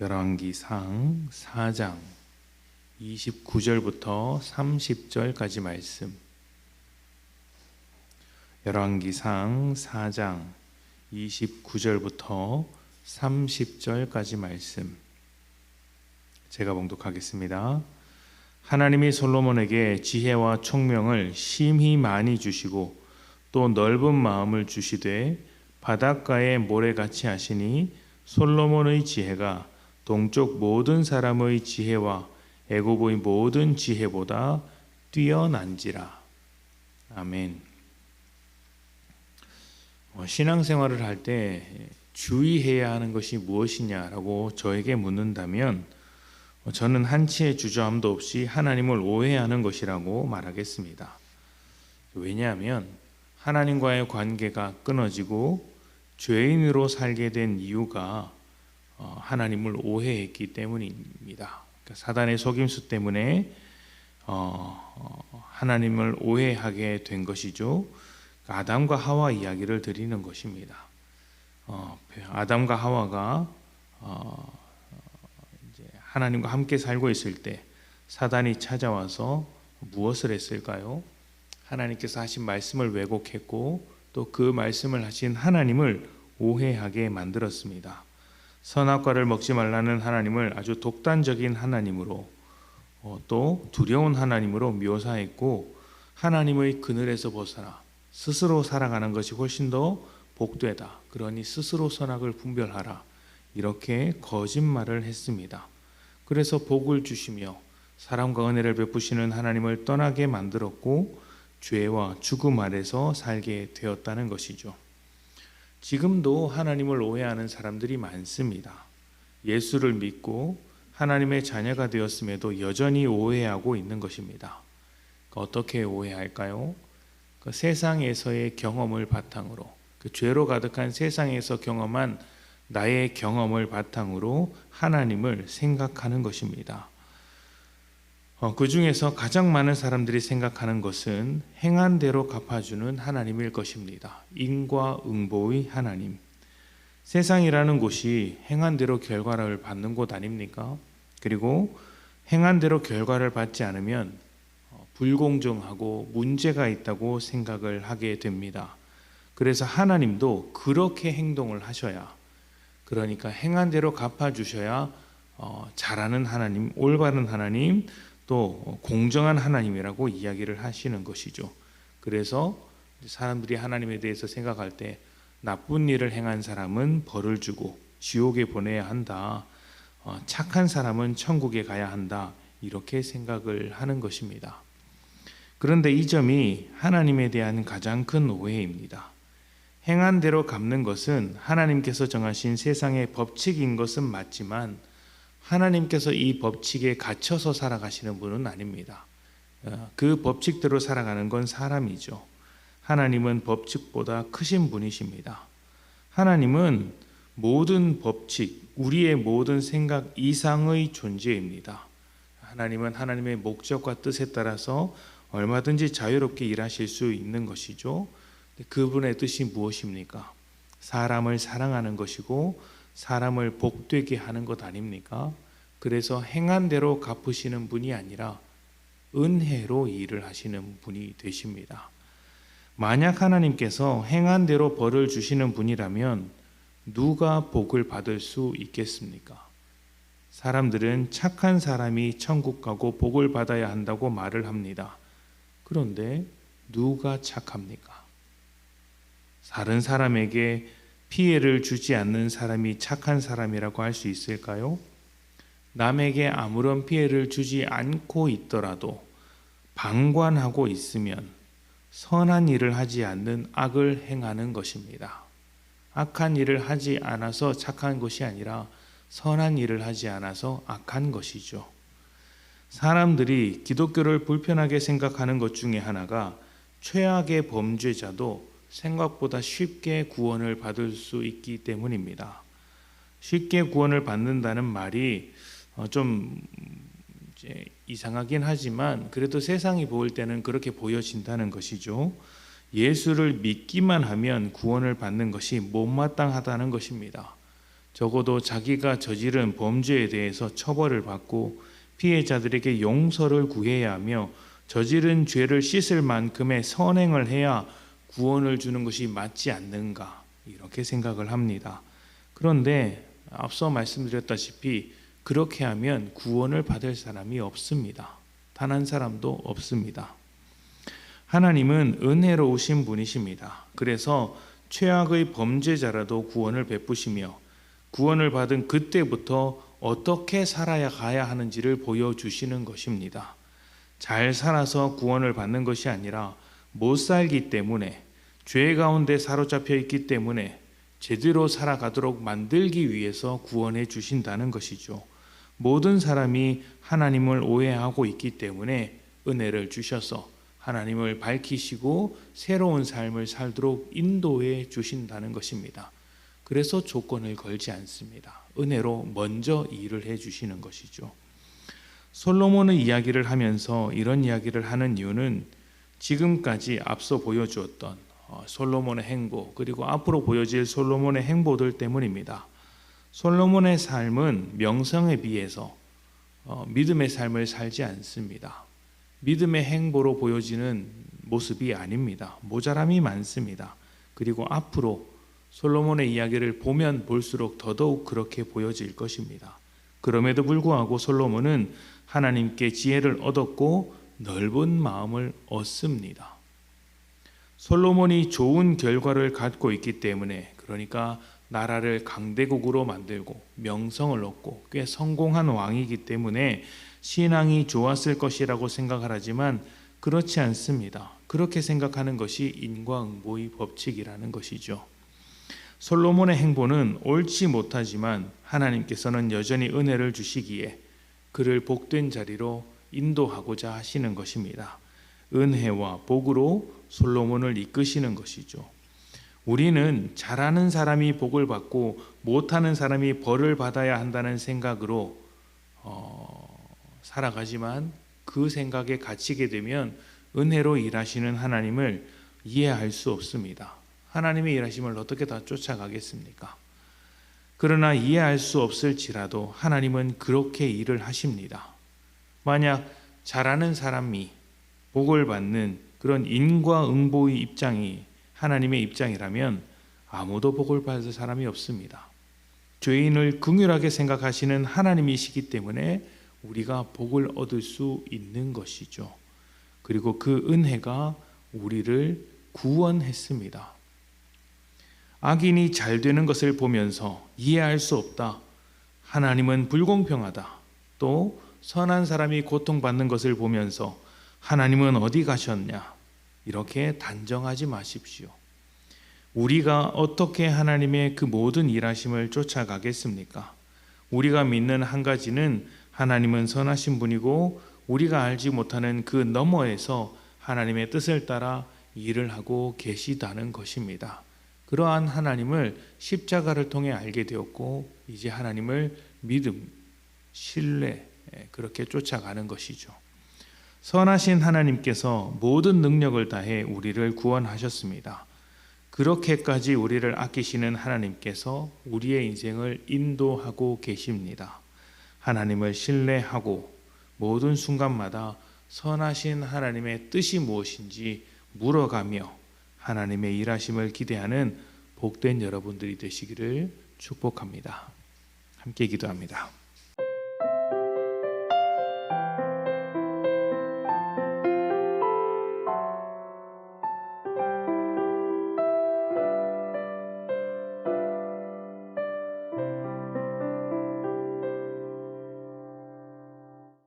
열왕기상 4장 29절부터 30절까지 말씀. 열왕기상 4장 29절부터 30절까지 말씀. 제가 봉독하겠습니다. 하나님이 솔로몬에게 지혜와 총명을 심히 많이 주시고 또 넓은 마음을 주시되 바닷가의 모래같이 하시니 솔로몬의 지혜가 동쪽 모든 사람의 지혜와 애굽의 모든 지혜보다 뛰어난지라. 아멘. 신앙생활을 할 때 주의해야 하는 것이 무엇이냐라고 저에게 묻는다면 저는 한치의 주저함도 없이 하나님을 오해하는 것이라고 말하겠습니다. 왜냐하면 하나님과의 관계가 끊어지고 죄인으로 살게 된 이유가 하나님을 오해했기 때문입니다. 그러니까 사단의 속임수 때문에 하나님을 오해하게 된 것이죠. 아담과 하와 이야기를 드리는 것입니다. 아담과 하와가 이제 하나님과 함께 살고 있을 때 사단이 찾아와서 무엇을 했을까요? 하나님께서 하신 말씀을 왜곡했고 또 그 말씀을 하신 하나님을 오해하게 만들었습니다. 선악과를 먹지 말라는 하나님을 아주 독단적인 하나님으로 또 두려운 하나님으로 묘사했고, 하나님의 그늘에서 벗어나 스스로 살아가는 것이 훨씬 더 복되다. 그러니 스스로 선악을 분별하라. 이렇게 거짓말을 했습니다. 그래서 복을 주시며 사랑과 은혜를 베푸시는 하나님을 떠나게 만들었고 죄와 죽음 아래서 살게 되었다는 것이죠. 지금도 하나님을 오해하는 사람들이 많습니다. 예수를 믿고 하나님의 자녀가 되었음에도 여전히 오해하고 있는 것입니다. 어떻게 오해할까요? 그 세상에서의 경험을 바탕으로, 그 죄로 가득한 세상에서 경험한 나의 경험을 바탕으로 하나님을 생각하는 것입니다. 그 중에서 가장 많은 사람들이 생각하는 것은 행한 대로 갚아주는 하나님일 것입니다. 인과응보의 하나님. 세상이라는 곳이 행한 대로 결과를 받는 곳 아닙니까? 그리고 행한 대로 결과를 받지 않으면 불공정하고 문제가 있다고 생각을 하게 됩니다. 그래서 하나님도 그렇게 행동을 하셔야, 그러니까 행한 대로 갚아주셔야 잘하는 하나님, 올바른 하나님, 또 공정한 하나님이라고 이야기를 하시는 것이죠. 그래서 사람들이 하나님에 대해서 생각할 때 나쁜 일을 행한 사람은 벌을 주고 지옥에 보내야 한다, 착한 사람은 천국에 가야 한다, 이렇게 생각을 하는 것입니다. 그런데 이 점이 하나님에 대한 가장 큰 오해입니다. 행한 대로 갚는 것은 하나님께서 정하신 세상의 법칙인 것은 맞지만 하나님께서 이 법칙에 갇혀서 살아가시는 분은 아닙니다. 그 법칙대로 살아가는 건 사람이죠. 하나님은 법칙보다 크신 분이십니다. 하나님은 모든 법칙, 우리의 모든 생각 이상의 존재입니다. 하나님은 하나님의 목적과 뜻에 따라서 얼마든지 자유롭게 일하실 수 있는 것이죠. 그분의 뜻이 무엇입니까? 사람을 사랑하는 것이고 사람을 복되게 하는 것 아닙니까? 그래서 행한 대로 갚으시는 분이 아니라 은혜로 일을 하시는 분이 되십니다. 만약 하나님께서 행한 대로 벌을 주시는 분이라면 누가 복을 받을 수 있겠습니까? 사람들은 착한 사람이 천국 가고 복을 받아야 한다고 말을 합니다. 그런데 누가 착합니까? 다른 사람에게 피해를 주지 않는 사람이 착한 사람이라고 할 수 있을까요? 남에게 아무런 피해를 주지 않고 있더라도 방관하고 있으면 선한 일을 하지 않는 악을 행하는 것입니다. 악한 일을 하지 않아서 착한 것이 아니라 선한 일을 하지 않아서 악한 것이죠. 사람들이 기독교를 불편하게 생각하는 것 중에 하나가 최악의 범죄자도 생각보다 쉽게 구원을 받을 수 있기 때문입니다. 쉽게 구원을 받는다는 말이 좀 이제 이상하긴 하지만 그래도 세상이 볼 때는 그렇게 보여진다는 것이죠. 예수를 믿기만 하면 구원을 받는 것이 못마땅하다는 것입니다. 적어도 자기가 저지른 범죄에 대해서 처벌을 받고 피해자들에게 용서를 구해야 하며 저지른 죄를 씻을 만큼의 선행을 해야 구원을 주는 것이 맞지 않는가, 이렇게 생각을 합니다. 그런데 앞서 말씀드렸다시피 그렇게 하면 구원을 받을 사람이 없습니다. 단 한 사람도 없습니다. 하나님은 은혜로우신 분이십니다. 그래서 최악의 범죄자라도 구원을 베푸시며 구원을 받은 그때부터 어떻게 살아야 가야 하는지를 보여주시는 것입니다. 잘 살아서 구원을 받는 것이 아니라 못 살기 때문에, 죄 가운데 사로잡혀 있기 때문에 제대로 살아가도록 만들기 위해서 구원해 주신다는 것이죠. 모든 사람이 하나님을 오해하고 있기 때문에 은혜를 주셔서 하나님을 밝히시고 새로운 삶을 살도록 인도해 주신다는 것입니다. 그래서 조건을 걸지 않습니다. 은혜로 먼저 일을 해 주시는 것이죠. 솔로몬의 이야기를 하면서 이런 이야기를 하는 이유는 지금까지 앞서 보여주었던 솔로몬의 행보, 그리고 앞으로 보여질 솔로몬의 행보들 때문입니다. 솔로몬의 삶은 명성에 비해서 믿음의 삶을 살지 않습니다. 믿음의 행보로 보여지는 모습이 아닙니다. 모자람이 많습니다. 그리고 앞으로 솔로몬의 이야기를 보면 볼수록 더더욱 그렇게 보여질 것입니다. 그럼에도 불구하고 솔로몬은 하나님께 지혜를 얻었고 넓은 마음을 얻습니다. 솔로몬이 좋은 결과를 갖고 있기 때문에, 그러니까 나라를 강대국으로 만들고 명성을 얻고 꽤 성공한 왕이기 때문에 신앙이 좋았을 것이라고 생각을 하지만 그렇지 않습니다. 그렇게 생각하는 것이 인과응보의 법칙이라는 것이죠. 솔로몬의 행보는 옳지 못하지만 하나님께서는 여전히 은혜를 주시기에 그를 복된 자리로 인도하고자 하시는 것입니다. 은혜와 복으로 솔로몬을 이끄시는 것이죠. 우리는 잘하는 사람이 복을 받고 못하는 사람이 벌을 받아야 한다는 생각으로 살아가지만 그 생각에 갇히게 되면 은혜로 일하시는 하나님을 이해할 수 없습니다. 하나님의 일하심을 어떻게 다 쫓아가겠습니까? 그러나 이해할 수 없을지라도 하나님은 그렇게 일을 하십니다. 만약 잘하는 사람이 복을 받는 그런 인과응보의 입장이 하나님의 입장이라면 아무도 복을 받을 사람이 없습니다. 죄인을 긍휼하게 생각하시는 하나님이시기 때문에 우리가 복을 얻을 수 있는 것이죠. 그리고 그 은혜가 우리를 구원했습니다. 악인이 잘 되는 것을 보면서 이해할 수 없다, 하나님은 불공평하다, 또 선한 사람이 고통받는 것을 보면서 하나님은 어디 가셨냐, 이렇게 단정하지 마십시오. 우리가 어떻게 하나님의 그 모든 일하심을 쫓아가겠습니까? 우리가 믿는 한 가지는 하나님은 선하신 분이고 우리가 알지 못하는 그 너머에서 하나님의 뜻을 따라 일을 하고 계시다는 것입니다. 그러한 하나님을 십자가를 통해 알게 되었고 이제 하나님을 믿음, 신뢰, 그렇게 쫓아가는 것이죠. 선하신 하나님께서 모든 능력을 다해 우리를 구원하셨습니다. 그렇게까지 우리를 아끼시는 하나님께서 우리의 인생을 인도하고 계십니다. 하나님을 신뢰하고 모든 순간마다 선하신 하나님의 뜻이 무엇인지 물어가며 하나님의 일하심을 기대하는 복된 여러분들이 되시기를 축복합니다. 함께 기도합니다.